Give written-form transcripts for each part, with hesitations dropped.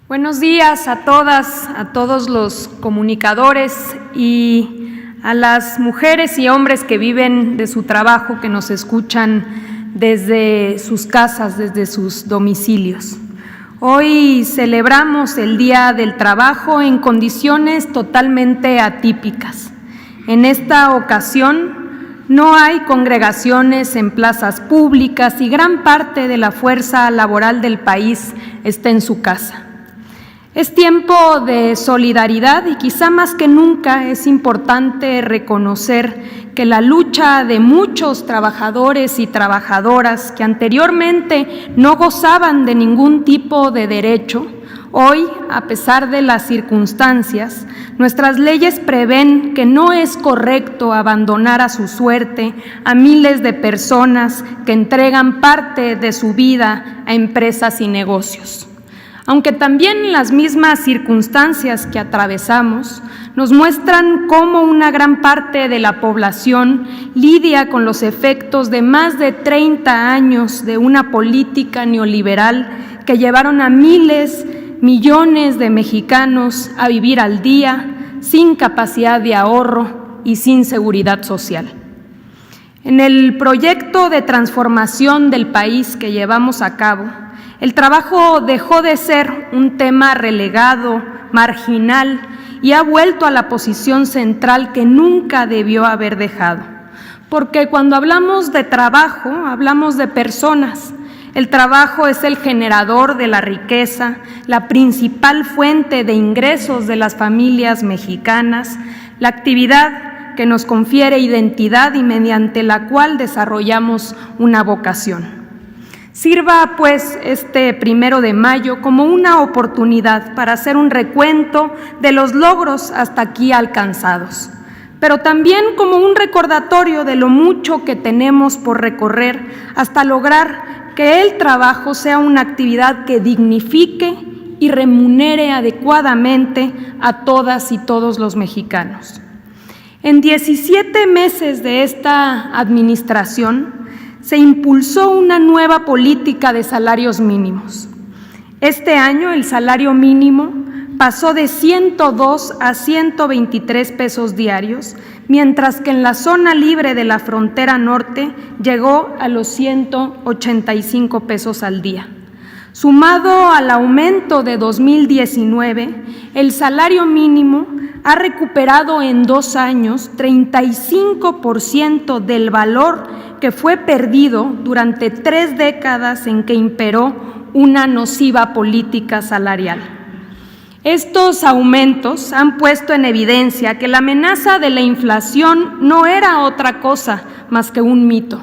Buenos días a todas, a todos los comunicadores y a las mujeres y hombres que viven de su trabajo, que nos escuchan desde sus casas, desde sus domicilios. Hoy celebramos el Día del Trabajo en condiciones totalmente atípicas. En esta ocasión no hay congregaciones en plazas públicas y gran parte de la fuerza laboral del país está en su casa. Es tiempo de solidaridad y quizá más que nunca es importante reconocer que la lucha de muchos trabajadores y trabajadoras que anteriormente no gozaban de ningún tipo de derecho, hoy, a pesar de las circunstancias, nuestras leyes prevén que no es correcto abandonar a su suerte a miles de personas que entregan parte de su vida a empresas y negocios. Aunque también las mismas circunstancias que atravesamos nos muestran cómo una gran parte de la población lidia con los efectos de más de 30 años de una política neoliberal que llevaron a millones de mexicanos a vivir al día, sin capacidad de ahorro y sin seguridad social. En el proyecto de transformación del país que llevamos a cabo, el trabajo dejó de ser un tema relegado, marginal, y ha vuelto a la posición central que nunca debió haber dejado. Porque cuando hablamos de trabajo, hablamos de personas. El trabajo es el generador de la riqueza, la principal fuente de ingresos de las familias mexicanas, la actividad que nos confiere identidad y mediante la cual desarrollamos una vocación. Sirva, pues, este 1 de mayo como una oportunidad para hacer un recuento de los logros hasta aquí alcanzados, pero también como un recordatorio de lo mucho que tenemos por recorrer hasta lograr que el trabajo sea una actividad que dignifique y remunere adecuadamente a todas y todos los mexicanos. En 17 meses de esta administración, se impulsó una nueva política de salarios mínimos. Este año el salario mínimo pasó de 102 a 123 pesos diarios, mientras que en la zona libre de la frontera norte llegó a los 185 pesos al día. Sumado al aumento de 2019, el salario mínimo ha recuperado en 2 años 35% del valor que fue perdido durante 3 décadas en que imperó una nociva política salarial. Estos aumentos han puesto en evidencia que la amenaza de la inflación no era otra cosa más que un mito.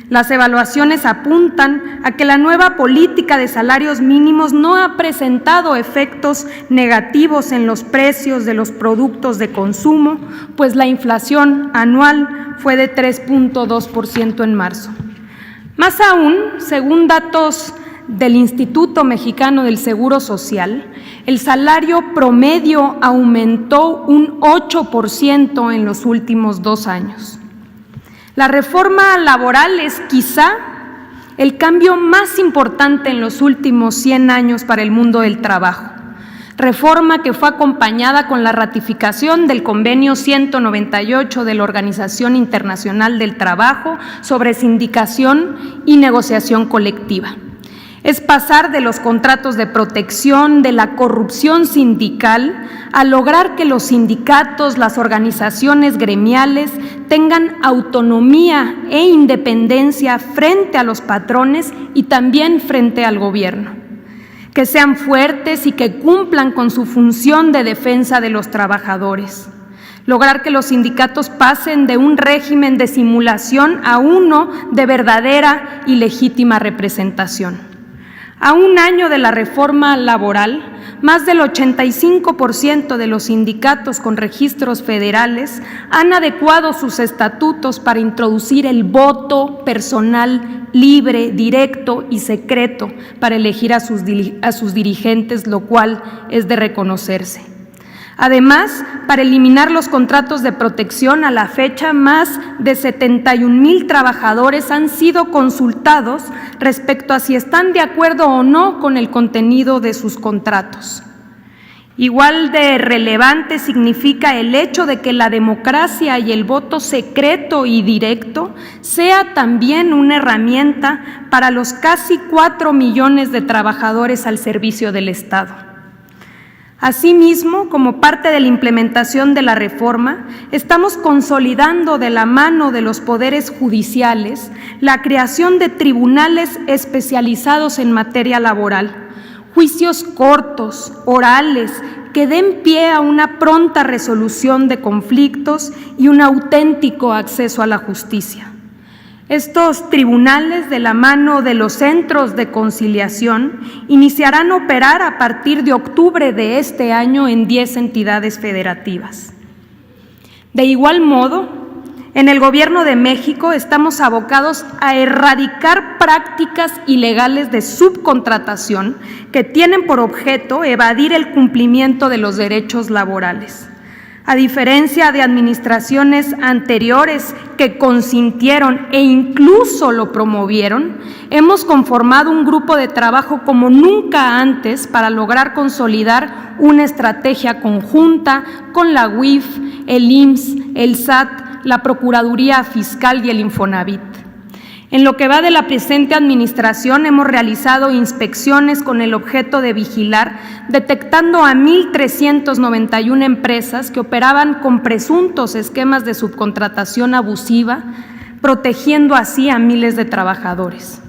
Las evaluaciones apuntan a que la nueva política de salarios mínimos no ha presentado efectos negativos en los precios de los productos de consumo, pues la inflación anual fue de 3.2% en marzo. Más aún, según datos del Instituto Mexicano del Seguro Social, el salario promedio aumentó un 8% en los últimos 2 años. La reforma laboral es quizá el cambio más importante en los últimos 100 años para el mundo del trabajo. Reforma que fue acompañada con la ratificación del Convenio 198 de la Organización Internacional del Trabajo sobre sindicación y negociación colectiva. Es pasar de los contratos de protección, de la corrupción sindical, a lograr que los sindicatos, las organizaciones gremiales tengan autonomía e independencia frente a los patrones y también frente al gobierno. Que sean fuertes y que cumplan con su función de defensa de los trabajadores. Lograr que los sindicatos pasen de un régimen de simulación a uno de verdadera y legítima representación. A 1 año de la reforma laboral, más del 85% de los sindicatos con registros federales han adecuado sus estatutos para introducir el voto personal libre, directo y secreto para elegir a sus dirigentes, lo cual es de reconocerse. Además, para eliminar los contratos de protección, a la fecha, más de 71,000 trabajadores han sido consultados respecto a si están de acuerdo o no con el contenido de sus contratos. Igual de relevante significa el hecho de que la democracia y el voto secreto y directo sea también una herramienta para los casi 4 millones de trabajadores al servicio del Estado. Asimismo, como parte de la implementación de la reforma, estamos consolidando de la mano de los poderes judiciales la creación de tribunales especializados en materia laboral, juicios cortos, orales, que den pie a una pronta resolución de conflictos y un auténtico acceso a la justicia. Estos tribunales, de la mano de los centros de conciliación, iniciarán a operar a partir de octubre de este año en 10 entidades federativas. De igual modo, en el Gobierno de México estamos abocados a erradicar prácticas ilegales de subcontratación que tienen por objeto evadir el cumplimiento de los derechos laborales. A diferencia de administraciones anteriores que consintieron e incluso lo promovieron, hemos conformado un grupo de trabajo como nunca antes para lograr consolidar una estrategia conjunta con la UIF, el IMSS, el SAT, la Procuraduría Fiscal y el Infonavit. En lo que va de la presente administración, hemos realizado inspecciones con el objeto de vigilar, detectando a 1,391 empresas que operaban con presuntos esquemas de subcontratación abusiva, protegiendo así a miles de trabajadores.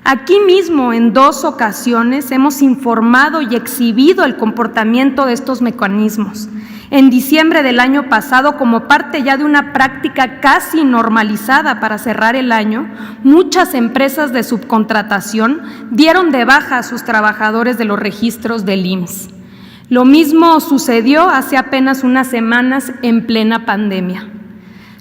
Aquí mismo, en 2 ocasiones, hemos informado y exhibido el comportamiento de estos mecanismos. En diciembre del año pasado, como parte ya de una práctica casi normalizada para cerrar el año, muchas empresas de subcontratación dieron de baja a sus trabajadores de los registros del IMSS. Lo mismo sucedió hace apenas unas semanas en plena pandemia.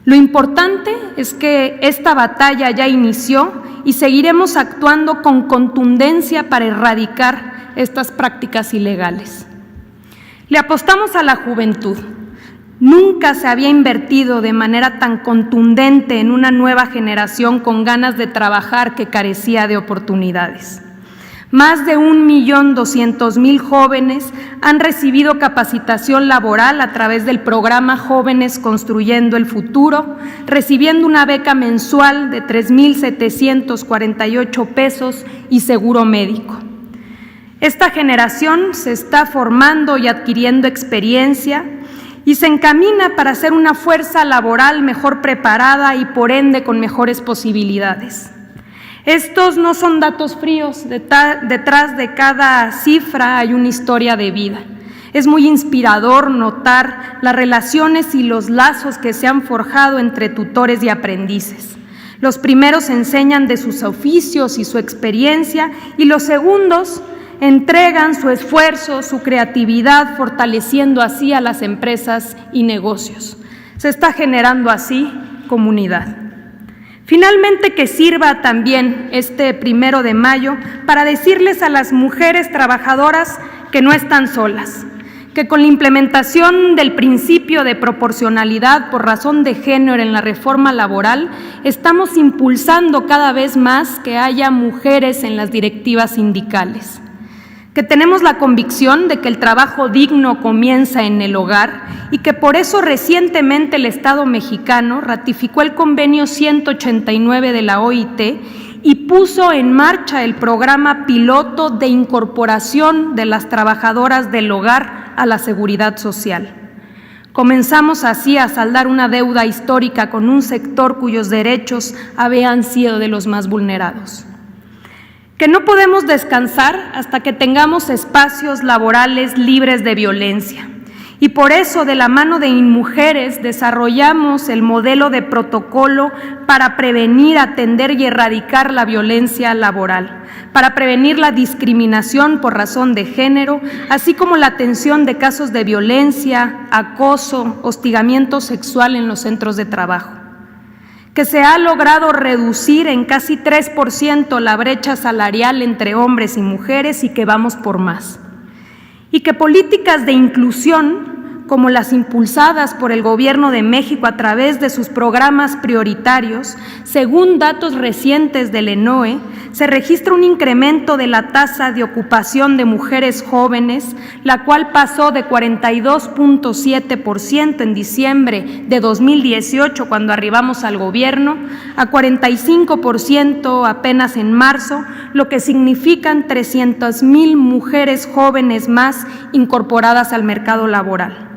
Lo importante es que esta batalla ya inició y seguiremos actuando con contundencia para erradicar estas prácticas ilegales. Le apostamos a la juventud. Nunca se había invertido de manera tan contundente en una nueva generación con ganas de trabajar que carecía de oportunidades. Más de 1,200,000 jóvenes han recibido capacitación laboral a través del programa Jóvenes Construyendo el Futuro, recibiendo una beca mensual de 3,748 pesos y seguro médico. Esta generación se está formando y adquiriendo experiencia y se encamina para ser una fuerza laboral mejor preparada y por ende con mejores posibilidades. Estos no son datos fríos, detrás de cada cifra hay una historia de vida. Es muy inspirador notar las relaciones y los lazos que se han forjado entre tutores y aprendices. Los primeros enseñan de sus oficios y su experiencia y los segundos entregan su esfuerzo, su creatividad, fortaleciendo así a las empresas y negocios. Se está generando así comunidad. Finalmente, que sirva también este 1 de mayo para decirles a las mujeres trabajadoras que no están solas, que con la implementación del principio de proporcionalidad por razón de género en la reforma laboral, estamos impulsando cada vez más que haya mujeres en las directivas sindicales, que tenemos la convicción de que el trabajo digno comienza en el hogar y que por eso recientemente el Estado mexicano ratificó el convenio 189 de la OIT y puso en marcha el programa piloto de incorporación de las trabajadoras del hogar a la seguridad social. Comenzamos así a saldar una deuda histórica con un sector cuyos derechos habían sido de los más vulnerados. Que no podemos descansar hasta que tengamos espacios laborales libres de violencia. Y por eso, de la mano de InMujeres, desarrollamos el modelo de protocolo para prevenir, atender y erradicar la violencia laboral, para prevenir la discriminación por razón de género, así como la atención de casos de violencia, acoso, hostigamiento sexual en los centros de trabajo. Que se ha logrado reducir en casi 3% la brecha salarial entre hombres y mujeres y que vamos por más. Y que políticas de inclusión como las impulsadas por el Gobierno de México a través de sus programas prioritarios, según datos recientes del ENOE, se registra un incremento de la tasa de ocupación de mujeres jóvenes, la cual pasó de 42.7% en diciembre de 2018, cuando arribamos al gobierno, a 45% apenas en marzo, lo que significan 300,000 mujeres jóvenes más incorporadas al mercado laboral.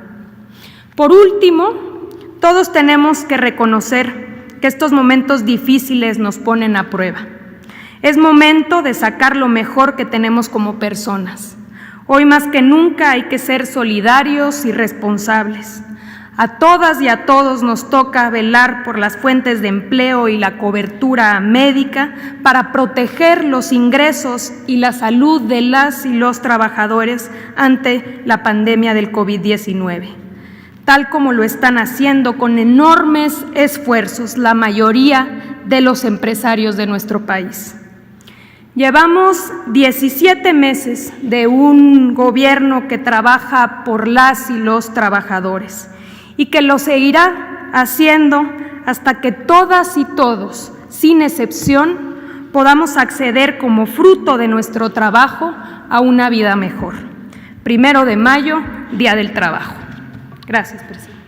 Por último, todos tenemos que reconocer que estos momentos difíciles nos ponen a prueba. Es momento de sacar lo mejor que tenemos como personas. Hoy más que nunca hay que ser solidarios y responsables. A todas y a todos nos toca velar por las fuentes de empleo y la cobertura médica para proteger los ingresos y la salud de las y los trabajadores ante la pandemia del COVID-19, tal como lo están haciendo con enormes esfuerzos la mayoría de los empresarios de nuestro país. Llevamos 17 meses de un gobierno que trabaja por las y los trabajadores y que lo seguirá haciendo hasta que todas y todos, sin excepción, podamos acceder como fruto de nuestro trabajo a una vida mejor. 1 de mayo, Día del Trabajo. Gracias, presidente.